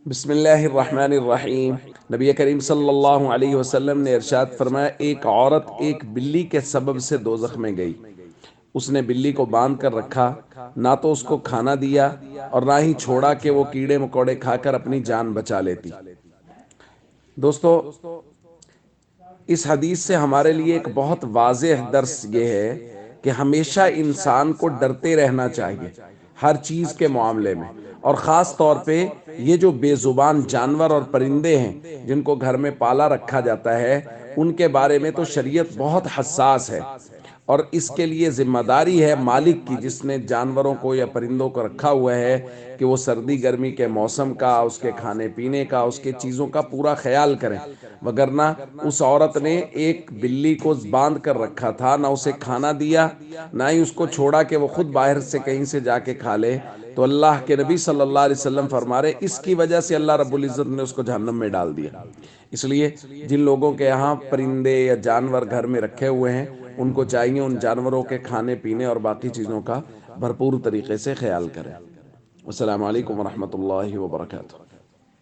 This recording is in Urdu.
بسم اللہ الرحمن الرحیم۔ نبی کریم صلی اللہ علیہ وسلم نے ارشاد فرمایا، ایک عورت ایک بلی کے سبب سے دوزخ میں گئی۔ اس نے بلی کو باندھ کر رکھا، نہ تو اس کو کھانا دیا اور نہ ہی چھوڑا کہ وہ کیڑے مکوڑے کھا کر اپنی جان بچا لیتی۔ دوستو، اس حدیث سے ہمارے لیے ایک بہت واضح درس یہ ہے کہ ہمیشہ انسان کو ڈرتے رہنا چاہیے ہر چیز کے معاملے میں، اور خاص طور پہ یہ جو بے زبان جانور اور پرندے ہیں جن کو گھر میں پالا رکھا جاتا ہے، ان کے بارے میں تو شریعت بہت حساس ہے، اور اس کے لیے ذمہ داری ہے مالک کی، جس نے جانوروں کو یا پرندوں کو رکھا ہوا ہے، کہ وہ سردی گرمی کے موسم کا، اس کے کھانے پینے کا، اس کے چیزوں کا پورا خیال کریں۔ وگرنہ اس عورت نے ایک بلی کو باندھ کر رکھا تھا، نہ اسے کھانا دیا، نہ ہی اس کو چھوڑا کہ وہ خود باہر سے کہیں سے جا کے کھا لے، تو اللہ کے نبی صلی اللہ علیہ وسلم فرما رہے اس کی وجہ سے اللہ رب العزت نے اس کو جہنم میں ڈال دیا۔ اس لیے جن لوگوں کے یہاں پرندے یا جانور گھر میں رکھے ہوئے ہیں، ان کو چاہیے ان جانوروں کے کھانے پینے اور باقی چیزوں کا بھرپور طریقے سے خیال کریں۔ السلام علیکم ورحمۃ اللہ وبرکاتہ۔